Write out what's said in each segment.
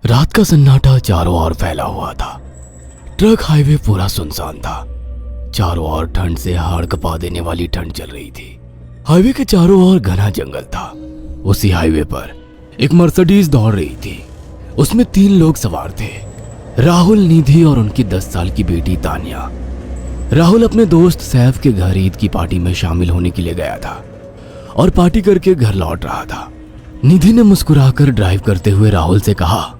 रात का सन्नाटा चारों ओर फैला हुआ था। ट्रक हाईवे पूरा सुनसान था। चारों ओर ठंड से हाड़ कपा देने वाली ठंड चल रही थी। हाईवे के चारों ओर घना जंगल था। उसी हाईवे पर एक मर्सिडीज दौड़ रही थी। उसमें 3 लोग सवार थे, राहुल, निधि और उनकी 10 साल की बेटी तानिया। राहुल अपने दोस्त सैफ के घर ईद की पार्टी में शामिल होने के लिए गया था और पार्टी करके घर लौट रहा था। निधि ने मुस्कुराकर ड्राइव करते हुए राहुल से कहा,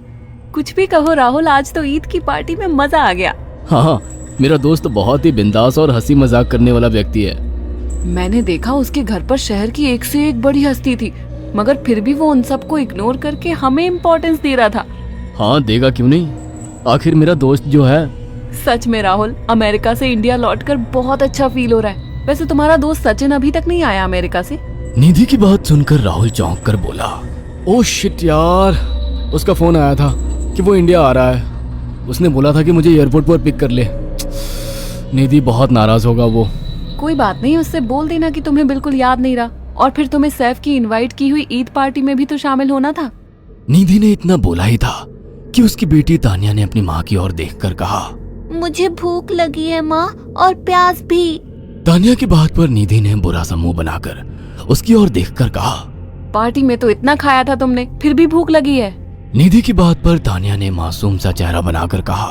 कुछ भी कहो राहुल, आज तो ईद की पार्टी में मजा आ गया। हाँ, मेरा दोस्त बहुत ही बिंदास और हंसी मजाक करने वाला व्यक्ति है। मैंने देखा उसके घर पर शहर की एक से एक बड़ी हस्ती थी, मगर फिर भी वो उन सबको इग्नोर करके हमें इम्पोर्टेंस दे रहा था। हाँ, देगा क्यों नहीं, आखिर मेरा दोस्त जो है। सच में राहुल, अमेरिका से इंडिया लौटकर बहुत अच्छा फील हो रहा है। वैसे तुम्हारा दोस्त सचिन अभी तक नहीं आया अमेरिका से? निधि की बात सुनकर राहुल चौंक कर बोला, ओह शिट यार, उसका फोन आया था कि वो इंडिया आ रहा है। उसने बोला था कि मुझे एयरपोर्ट पर पिक कर ले। निधि बहुत नाराज होगा वो। कोई बात नहीं, उससे बोल देना कि तुम्हें बिल्कुल याद नहीं रहा और फिर तुम्हें सैफ की इनवाइट की हुई ईद पार्टी में भी तो शामिल होना था। निधि ने इतना बोला ही था कि उसकी बेटी तानिया ने अपनी माँ की ओर देखकर कहा, मुझे भूख लगी है माँ, और प्यास भी। तानिया की बात पर निधि ने बुरा सा मुंह बनाकर उसकी ओर देखकर कहा, पार्टी में तो इतना खाया था तुमने, फिर भी भूख लगी है। निधि की बात पर तानिया ने मासूम सा चेहरा बनाकर कहा,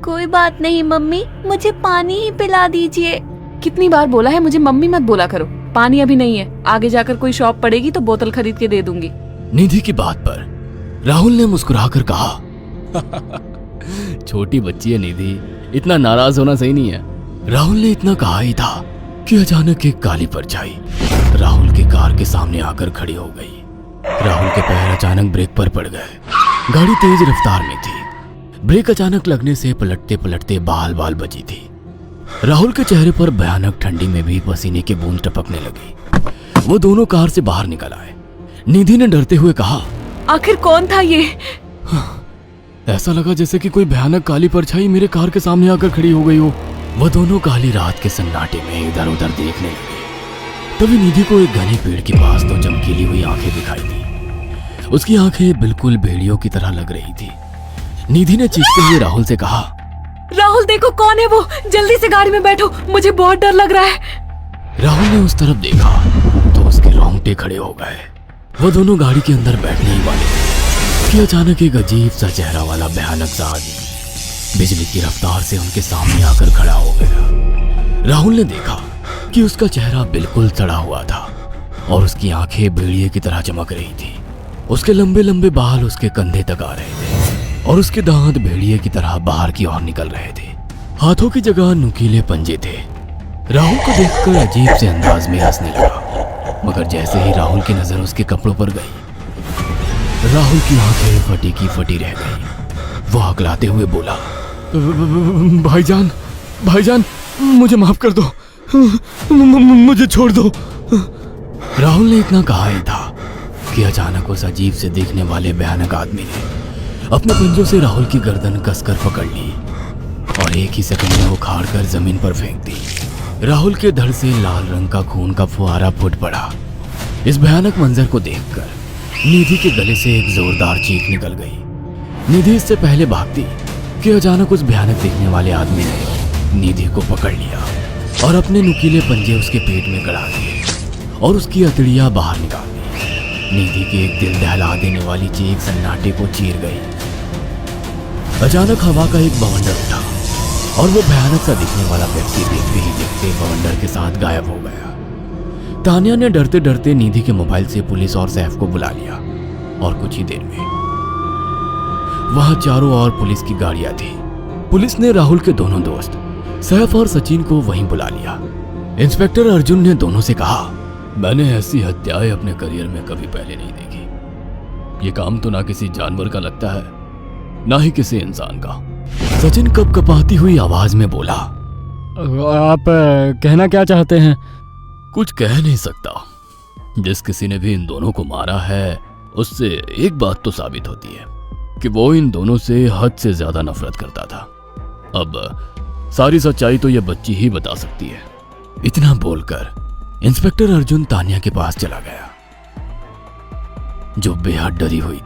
कोई बात नहीं मम्मी, मुझे पानी ही पिला दीजिए। कितनी बार बोला है मुझे मम्मी मत बोला करो। पानी अभी नहीं है, आगे जाकर कोई शॉप पड़ेगी तो बोतल खरीद के दे दूंगी। निधि की बात पर राहुल ने मुस्कुराकर कहा, छोटी बच्ची है निधि, इतना नाराज होना सही नहीं है। राहुल ने इतना कहा ही था कि अचानक एक काली परछाई राहुल की कार के सामने आकर खड़ी हो गई। राहुल के पैर अचानक ब्रेक पर पड़ गए। गाड़ी तेज रफ्तार में थी। ब्रेक अचानक लगने से पलटते पलटते बाल बाल बची थी। राहुल के चेहरे पर भयानक ठंडी में भी पसीने की बूंद टपकने लगी। वो दोनों कार से बाहर निकल आए। निधि ने डरते हुए कहा, आखिर कौन था ये? ऐसा लगा जैसे कि कोई भयानक काली परछाई मेरे कार के सामने आकर खड़ी हो गई हो। वह दोनों काली रात के सन्नाटे में इधर उधर देखने लगे। तभी निधि को एक घने पेड़ के पास दो चमकीली हुई आंखें दिखाई दी। उसकी आंखें बिल्कुल भेड़ियों की तरह लग रही थी। निधि ने चीखते हुए राहुल से कहा, राहुल देखो कौन है वो, जल्दी से गाड़ी में बैठो, मुझे बहुत डर लग रहा है। राहुल ने उस तरफ देखा तो उसके रोंगटे खड़े हो गए। वो दोनों गाड़ी के अंदर बैठने ही वाले थे कि अचानक एक अजीब सा चेहरा वाला भयानक सा आदमी बिजली की रफ्तार से उनके सामने आकर खड़ा हो गया। राहुल ने देखा कि उसका चेहरा बिल्कुल सड़ा हुआ था और उसकी आंखें भेड़िए की तरह चमक रही थी। उसके लंबे लंबे बाल उसके कंधे तक आ रहे थे और उसके दांत भेड़िए की तरह बाहर की ओर निकल रहे थे। हाथों की जगह नुकीले पंजे थे। राहुल को देखकर अजीब से अंदाज में हंसने लगा, मगर जैसे ही राहुल की नजर उसके कपड़ों पर गई, राहुल की आंखें फटी की फटी रह गई। वो हकलाते हुए बोला, भाईजान, भाईजान, मुझे माफ कर दो, मुझे छोड़ दो। राहुल ने इतना कहा ही था कि अचानक उस अजीब से देखने वाले भयानक आदमी ने अपने पंजों से राहुल की गर्दन कसकर पकड़ ली और एक ही सेकंड में उखाड़ कर जमीन पर फेंक दी। राहुल के धड़ से लाल रंग का खून का फुहारा फूट पड़ा। इस भयानक मंजर को देखकर निधि के गले से एक जोरदार चीख निकल गई। निधि इससे पहले भागती कि अचानक उस भयानक दिखने वाले आदमी ने निधि को पकड़ लिया और अपने नुकीले पंजे उसके पेट में गड़ा दिए और उसकी अतड़ियां बाहर निकाल दी। निधि के एक दिल दहला देने वाली चीख सन्नाटे को चीर गई। अचानक हवा का एक बवंडर उठा और वो भयानक सा दिखने वाला व्यक्ति देखते ही देखते बवंडर के साथ गायब हो गया। तानिया ने डरते डरते निधि के मोबाइल से पुलिस और सैफ को बुला लिया और कुछ ही देर में वहां चारों ओर पुलिस की गाड़ियां थी। पुलिस ने राहुल के दोनों दोस्त सैफ और सचिन को वहीं बुला लिया। इंस्पेक्टर अर्जुन ने दोनों से कहा, मैंने ऐसी हत्याएं अपने करियर में कभी पहले नहीं देखी। ये काम तो ना किसी जानवर का लगता है, ना ही किसी इंसान का। सचिन कपकपाती हुई आवाज में बोला, आप कहना क्या चाहते हैं? कुछ कह नहीं सकता। जिस किसी ने भी इन दोनों को मारा है, उससे एक बात तो साबित होती है कि वो इन दोनों से हद से ज्यादा नफरत करता था। अब सारी सच्चाई तो ये बच्ची ही बता सकती है। इतना बोलकर इंस्पेक्टर अर्जुन तानिया के पास चला गया, जो बेहद डरी हुई